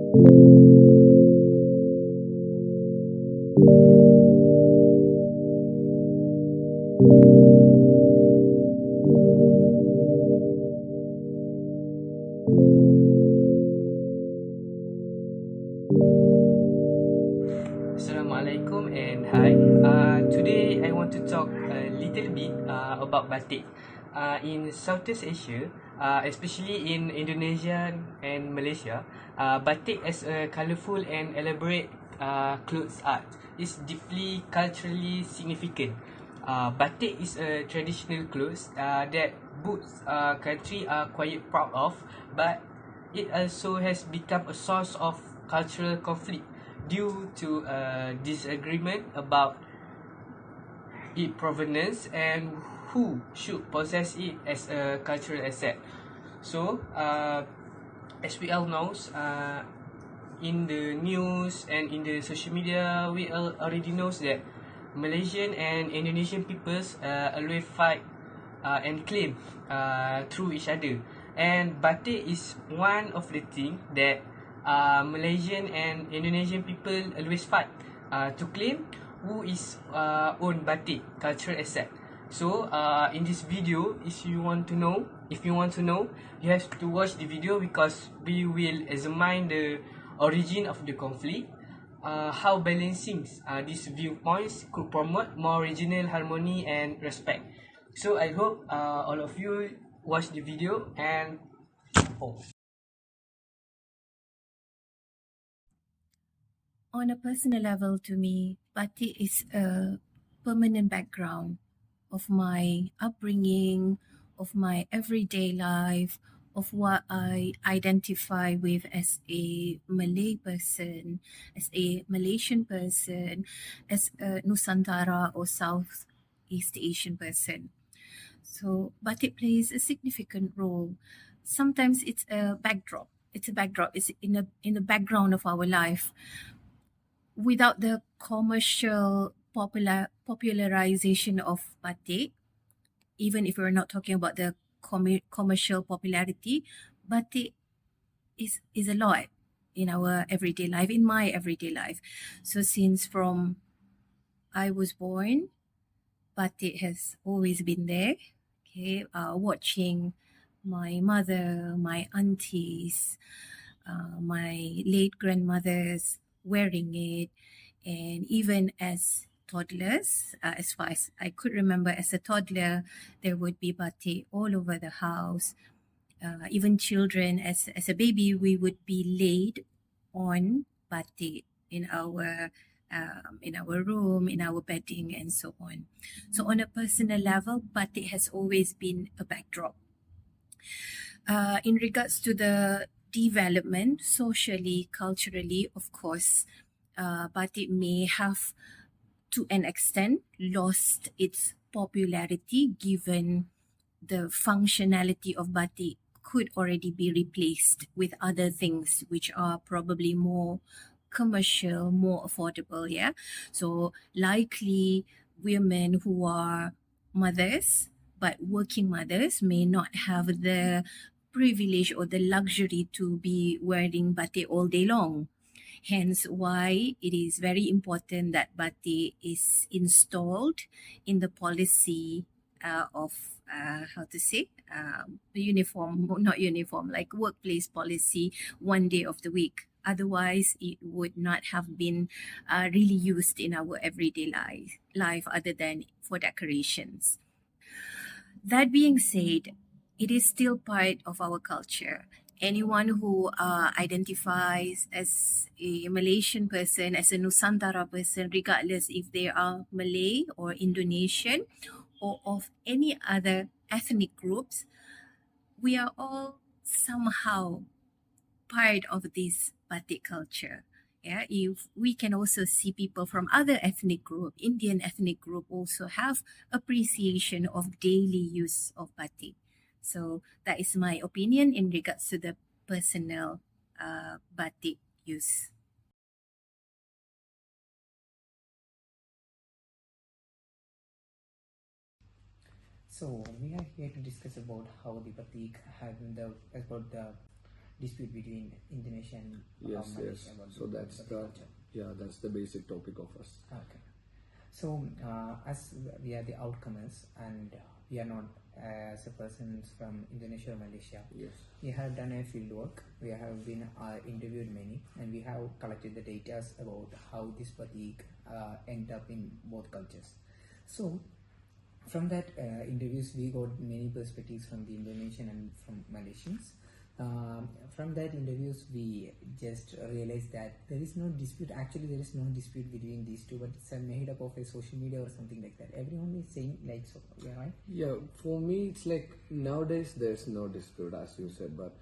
Assalamualaikum and hi. Today I want to talk a little bit about batik. In Southeast Asia, especially in Indonesia and Malaysia, batik as a colourful and elaborate clothes art is deeply culturally significant. Batik is a traditional clothes that both country are quite proud of, but it also has become a source of cultural conflict due to a disagreement about its provenance and who should possess it as a cultural asset. So, as we all know, in the news and in the social media, we all already knows that Malaysian and Indonesian peoples always fight and claim through each other. And batik is one of the thing that Malaysian and Indonesian people always fight to claim who is own batik cultural asset. So in this video, if you want to know, you have to watch the video because we will examine the origin of the conflict, how balancing these viewpoints could promote more regional harmony and respect. So I hope all of you watch the video and oh. On a personal level, to me, batik is a permanent background of my upbringing, of my everyday life, of what I identify with as a Malay person, as a Malaysian person, as a Nusantara or Southeast Asian person. So batik plays a significant role. Sometimes it's a backdrop. It's a backdrop. It's in the background of our life without the commercial popularization of batik, even if we're not talking about the commercial popularity, batik is a lot in our everyday life, in my everyday life. So since from I was born, batik has always been there. Okay, watching my mother, my aunties, my late grandmothers wearing it, and even as toddlers, as far as I could remember as a toddler, there would be batik all over the house. Even children, as a baby, we would be laid on batik in our room, in our bedding, and so on. So on a personal level, batik has always been a backdrop. In regards to the development, socially, culturally, of course, batik may have, to an extent, lost its popularity given the functionality of batik could already be replaced with other things which are probably more commercial, more affordable. Yeah. So likely women who are mothers, but working mothers may not have the privilege or the luxury to be wearing batik all day long. Hence why it is very important that batik is installed in the policy of how to say uniform, not uniform, like workplace policy, one day of the week. Otherwise, it would not have been really used in our everyday life other than for decorations. That being said, it is still part of our culture. Anyone who identifies as a Malaysian person, as a Nusantara person, regardless if they are Malay or Indonesian or of any other ethnic groups, we are all somehow part of this batik culture. Yeah, if we can also see people from other ethnic group, Indian ethnic group also have appreciation of daily use of batik. So that is my opinion in regards to the personal batik use. So we are here to discuss about how the batik had the about the dispute between Indonesia and Malaysia. About So that's Batik the culture. that's the basic topic of us. Okay. So, as we are the outcomers and we are not as a persons from Indonesia or Malaysia, Yes. we have done a field work. We have been interviewed many, and we have collected the data about how this batik end up in both cultures. So, from that interviews, we got many perspectives from the Indonesian and from Malaysians. From that interviews, we just realized that there is no dispute. Actually, there is no dispute between these two, but it's made up of a social media or something like that. Everyone is saying like so, yeah, right? Yeah, for me it's like nowadays there's no dispute as you said, but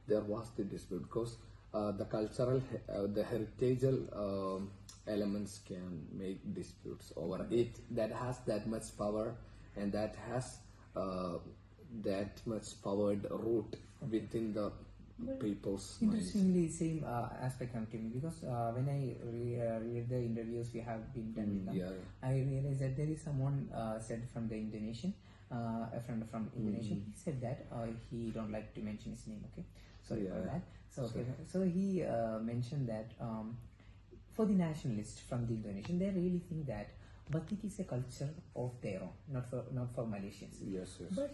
there was the dispute because the cultural, the heritageal elements can make disputes over it. That has that much power and that has that much powered root within the people's minds. Interestingly, same aspect comes to me because when I read the interviews we have been done with them, Yeah. I realized that there is someone said from the Indonesian, a friend from Indonesia. He said that he don't like to mention his name. Okay, sorry for Yeah. that. So okay, so he mentioned that for the nationalists from the Indonesian, they really think that Batik is a culture of their own, not for Malaysians. Yes, yes. But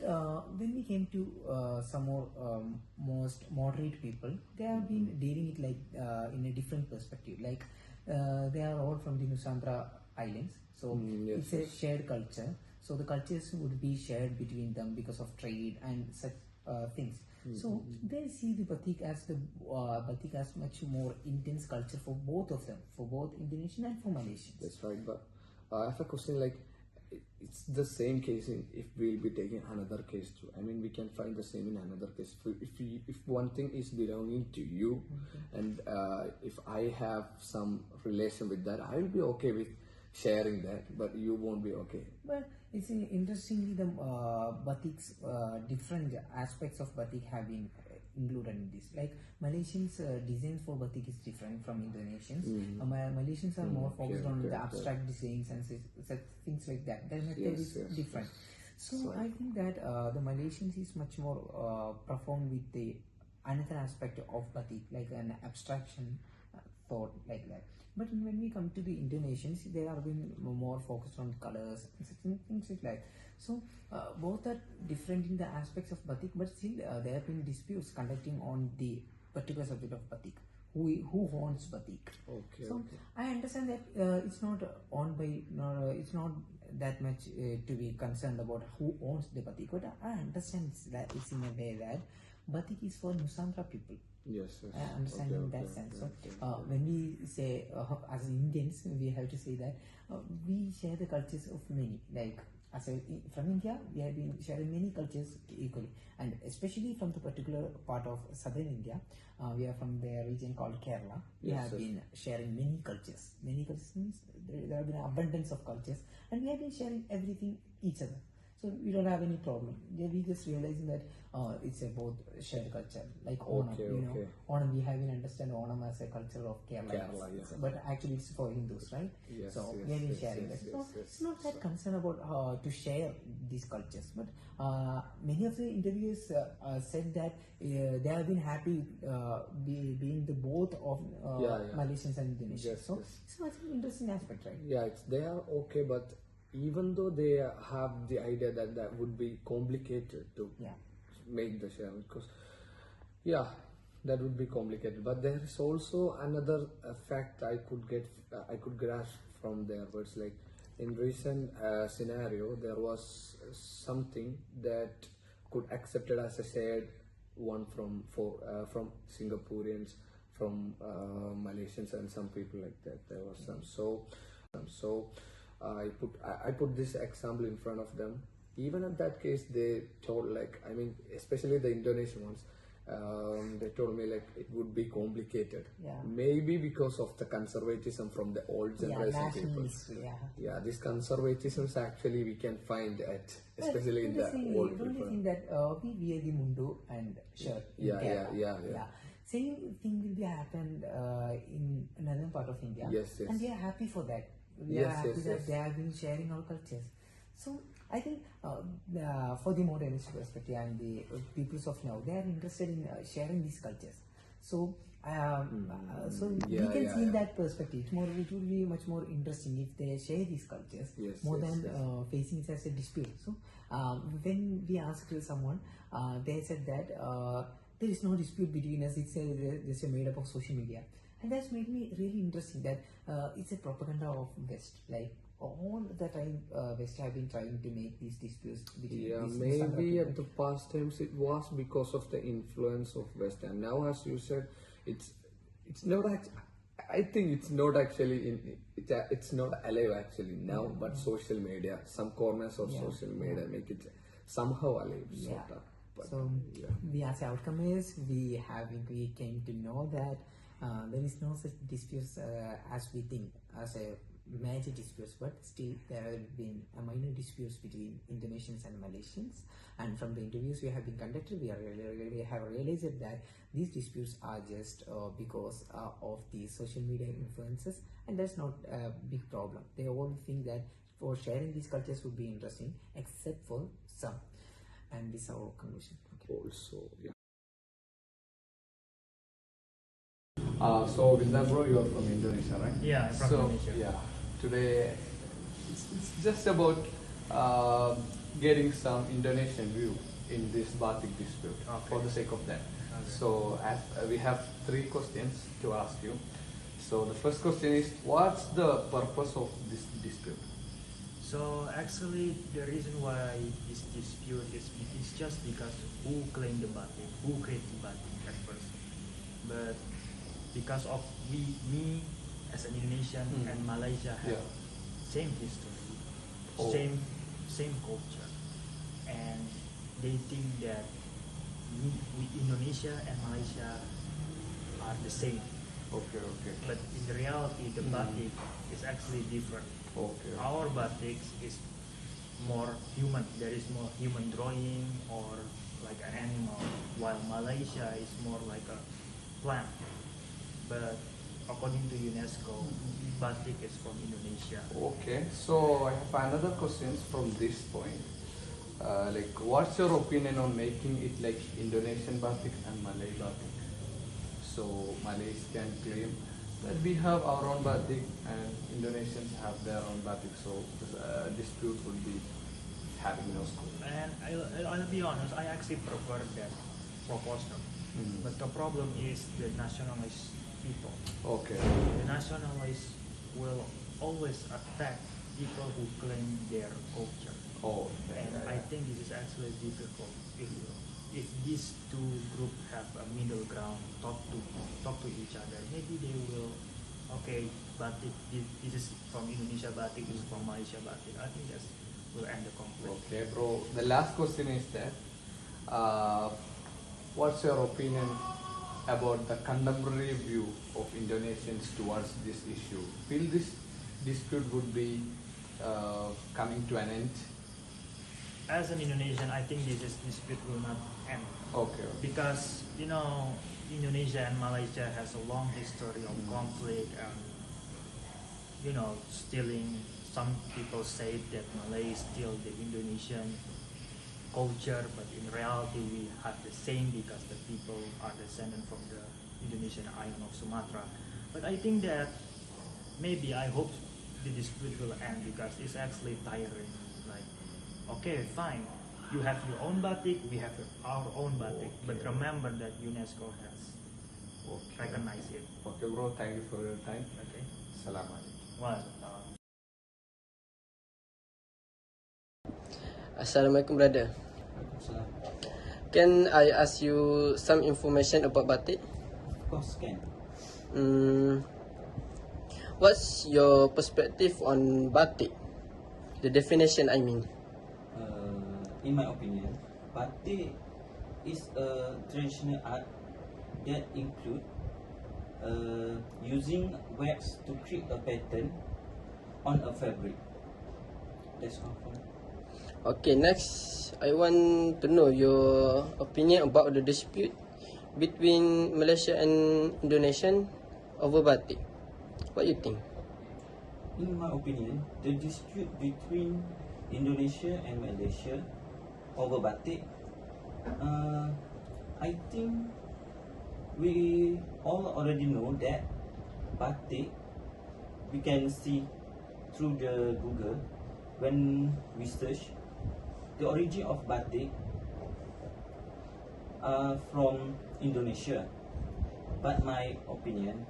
when we came to some more most moderate people, they have been dealing it like in a different perspective. Like they are all from the Nusantara Islands, so Yes, it's a shared culture. So the cultures would be shared between them because of trade and such things. So they see the Batik as much more intense culture for both of them, for both Indonesian and for Malaysians. That's right, but I have a question like it's the same case if we'll be taking another case too. I mean, we can find the same in another case. If one thing is belonging to you, and if I have some relation with that, I will be okay with sharing that, but you won't be okay. But it's interestingly the batik's different aspects of batik have been included in this. Like Malaysians' designs for batik is different from Indonesians. Malaysians are more focused on the abstract designs and such things like that. Their method is different. So I think that the Malaysians is much more profound with the another aspect of batik, like an abstraction thought like that. But when we come to the Indonesians, they have been more focused on colors and things like that. So both are different in the aspects of batik, but still there have been disputes conducting on the particular subject of batik. Who owns batik? Okay. So Okay. I understand that it's not owned by, it's not that much to be concerned about who owns the batik, but I understand that it's in a way that batik is for Nusantara people. Yes. Yes. I understand in that sense. So when we say as Indians, we have to say that we share the cultures of many. Like from India, we have been sharing many cultures equally, and especially from the particular part of southern India, we are from the region called Kerala. We have been sharing many cultures. Many cultures means there have been an abundance of cultures, and we have been sharing everything each other. So we don't have any problem. Yeah, we just realizing that it's a both shared culture, like Onam. Okay, you know, okay. Onam, we have been understand Onam as a culture of Kerala. Kerala, yeah. But actually it's for Hindus, right? Yes, So yes, we have been yes, sharing yes, that. yes, So yes. it's not that concern about to share these cultures. But many of the interviews said that they have been happy being the both of Malaysians and Indonesians. Yes, So yes. it's an interesting aspect, right? Yeah, they are okay, but even though they have the idea that that would be complicated to make the share, because that would be complicated. But there is also another fact I could grasp from their words. Like in recent scenario, there was something that could accepted as a shared one from Singaporeans, from Malaysians, and some people like that. There was some so. I put this example in front of them. Even at that case, they told especially the Indonesian ones, they told me like it would be complicated. Yeah. Maybe because of the conservatism from the old generation people. Yeah, this conservatism is actually we can find at especially in the old don't people. you think that we wear the mundu and shirt in Kerala? Yeah. Same thing will be happened in another part of India. Yes. And we are happy for that. We are happy that they have been sharing our cultures. So I think for the modernist perspective and the peoples of now, they are interested in sharing these cultures. So we can see in that perspective. It will be much more interesting if they share these cultures more than facing it as a dispute. So when we asked someone, they said that there is no dispute between us. It's a made up of social media, and that's made me really interesting. That it's a propaganda of West, like. All the time, West have been trying to make these disputes between maybe at the past times it was because of the influence of West, and now, as you said, it's not. I think it's not actually it's not alive actually now, but social media, some corners of social media make it somehow alive, sort of. But, so the outcome is we came to know that there is no such disputes as we think as a major disputes, but still there have been minor disputes between Indonesians and Malaysians. And from the interviews we have been conducted, we have realized that these disputes are just because of the social media influences, and that's not a big problem. They all think that for sharing these cultures would be interesting, except for some. And this is our conclusion. Also, so with that, bro, you are from Indonesia, right? Yeah, I'm from Indonesia. Yeah, today it's just about getting some Indonesian view in this Batik dispute for the sake of that. So as we have 3 questions to ask you. So the first question is, what's the purpose of this dispute? So actually, the reason why this dispute is just because who claimed the batik, who created the batik at first. But because of me as an Indonesian and Malaysia have same history, same culture, and they think that Indonesia and Malaysia are the same. Okay. But in the reality, the batik is actually different. Okay. Our batik is more human. There is more human drawing or like an animal, while Malaysia is more like a plant. But according to UNESCO, batik is from Indonesia. Okay, so I have another questions from this point. Like, what's your opinion on making it like Indonesian batik and Malay batik? So Malays can claim that we have our own batik and Indonesians have their own batik. So this dispute would be having no scope. And I'll be honest, I actually prefer that proposal. But the problem is the nationalist people. Okay. The nationalists will always attack people who claim their culture. Oh. And I think this is actually difficult. If these two groups have a middle ground, talk to each other, maybe they will. Okay, batik. This is from Indonesia batik. This is from Malaysia batik. I think that will end the conflict. Okay, bro. The last question is that, what's your opinion about the contemporary view of Indonesians towards this issue? Feel this dispute would be coming to an end? As an Indonesian, I think this dispute will not end. Okay. Because Indonesia and Malaysia has a long history of conflict and stealing. Some people say that Malay steal the Indonesian culture, but in reality we have the same because the people are descended from the Indonesian island of Sumatra. But I think that I hope the dispute will end because it's actually tiring. Like, okay, fine, you have your own batik, we have our own batik, but remember that UNESCO has recognized it. Okay, bro, thank you for your time. Okay. Assalamualaikum. Well, Assalamualaikum, brother. Can I ask you some information about batik? Of course, can. What's your perspective on batik? The definition, I mean. In my opinion, batik is a traditional art that include using wax to create a pattern on a fabric. That's all for me. Okay, next, I want to know your opinion about the dispute between Malaysia and Indonesia over batik. What do you think? In my opinion, the dispute between Indonesia and Malaysia over batik, I think we all already know that batik, we can see through the Google when we search the origin of batik from Indonesia. But my opinion,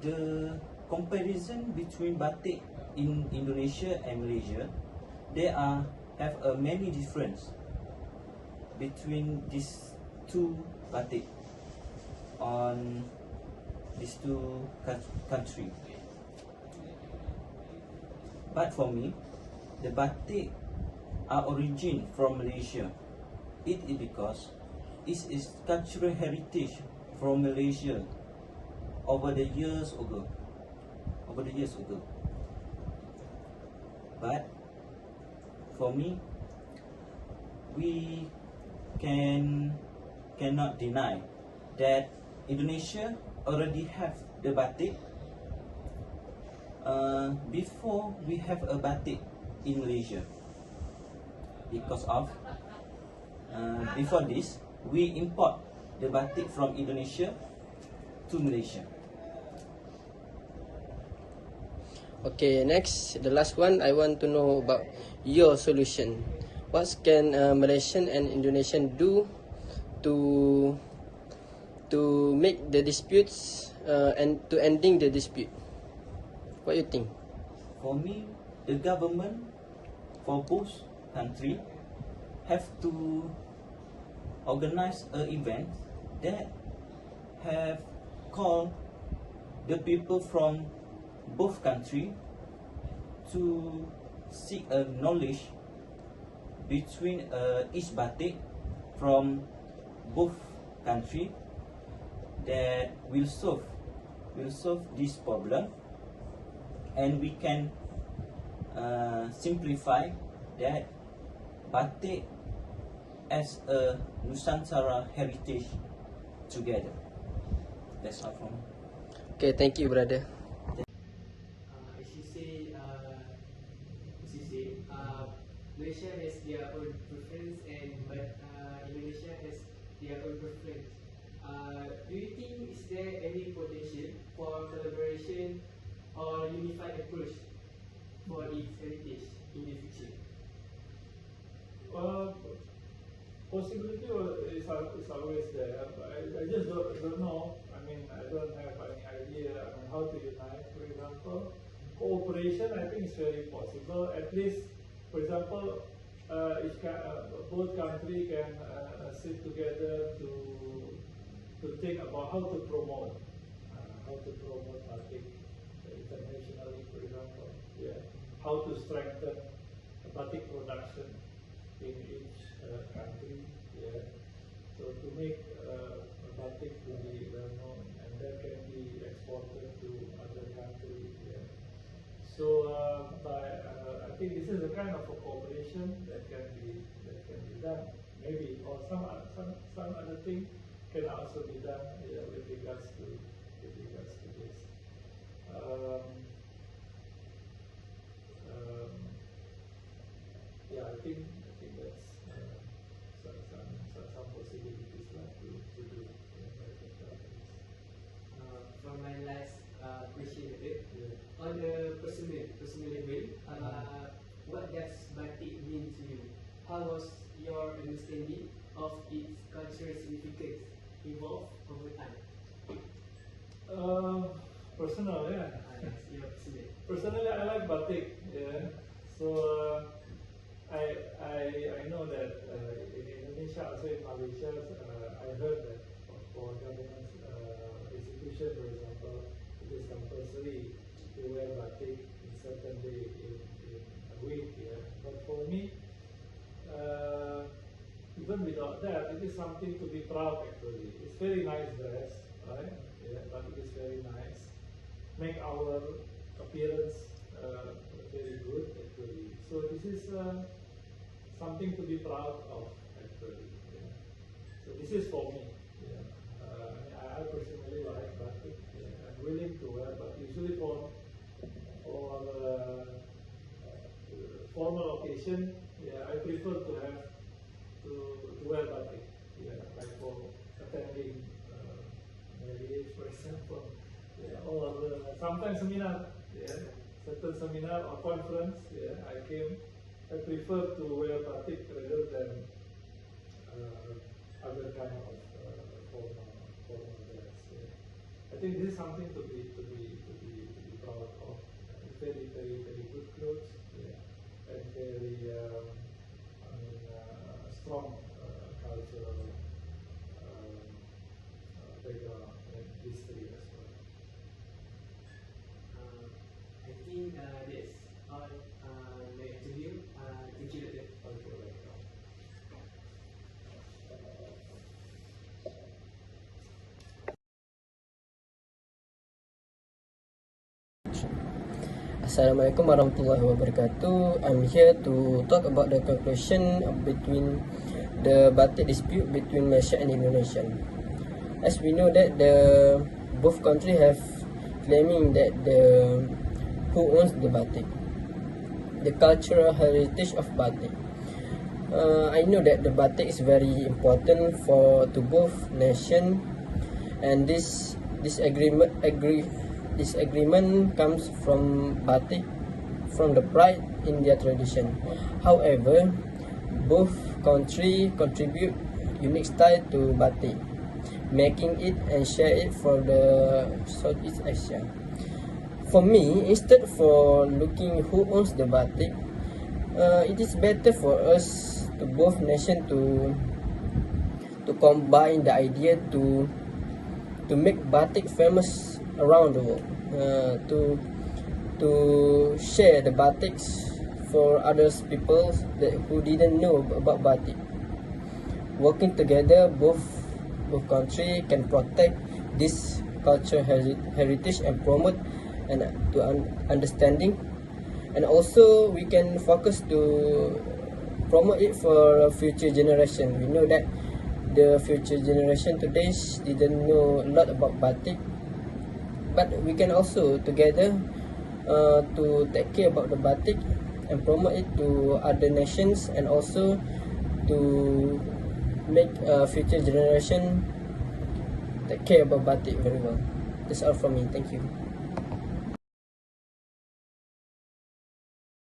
the comparison between batik in Indonesia and Malaysia, there have a many difference between these two batik on these two countries. But for me, the batik are origin from Malaysia. It is because it is cultural heritage from Malaysia over the years ago. But for me, we cannot deny that Indonesia already have the batik before we have a batik in Malaysia. Because of before this, we import the batik from Indonesia to Malaysia. Okay, next, the last one, I want to know about your solution. What can Malaysian and Indonesian do to make the disputes and to ending the dispute? What do you think? For me, the government for both countries have to organize an event that have called the people from both countries to seek a knowledge between each batik from both countries that will solve this problem, and we can simplify that batik as a Nusantara heritage together. That's all from me. Okay, thank you, brother. Malaysia has their own preference but Indonesia has their own preference. Do you think is there any potential for collaboration or unified approach for its heritage in the future? Possibility is always there, but I just don't know. I mean, I don't have any idea how to unite. For example, cooperation, I think is very possible. At least, for example, both countries can sit together to think about how to promote batik internationally, for example. Yeah, how to strengthen batik production in each country. Yeah, so to make batik to be well known, and that can be exported to other countries. Yeah. So I think this is a kind of a cooperation that can be done. Maybe or some other thing can also be done with regards to this. Yeah, I think that's some possibilities to do. From my last question, on the personal level, what does batik mean to you? How was your understanding of its cultural significance evolved over time? Personal, yeah. Yes, your personal. Personally, I like batik. Yeah. So I know that in Indonesia, also in Malaysia, I heard that for government institution, for example, it is compulsory to wear batik in certain day in a week. Yeah. But for me, even without that, it is something to be proud. Actually, it's very nice dress, right? Yeah, but it is very nice. Make our appearance very good, actually. So this is something to be proud of, actually. Yeah. So this is for me. Yeah. I personally like batik. Yeah. I'm willing to wear, but usually for formal occasion, yeah, I prefer to wear batik. Yeah, like for attending example. Yeah, or sometimes seminar, yeah, certain seminar or conference, yeah, I prefer to wear batik rather than other kind of formal dress. Yeah. I think this is something to be proud of. It's very good clothes, yeah, and very strong cultural background and history as well. I think that's all my interview. Thank you, Dr. Thank you. Assalamualaikum warahmatullahi wabarakatuh. I'm here to talk about the conclusion between the batik dispute between Malaysia and Indonesia. As we know that the both countries have claiming that who owns the batik, the cultural heritage of batik. I know that the batik is very important to both nation, and this disagreement comes from batik, from the pride in their tradition. However, both countries contribute unique style to batik, making it and share it for the Southeast Asia. For me, instead for looking who owns the batik, it is better for us to both nations to combine the idea to make batik famous around the world, to share the batiks for others people who didn't know about batik. Working together, both countries can protect this cultural heritage and promote understanding, and also we can focus to promote it for future generation. We know that the future generation today didn't know a lot about batik, but we can also together to take care about the batik and promote it to other nations, and also to make future generation take care about batik very well. That's all from me. Thank you.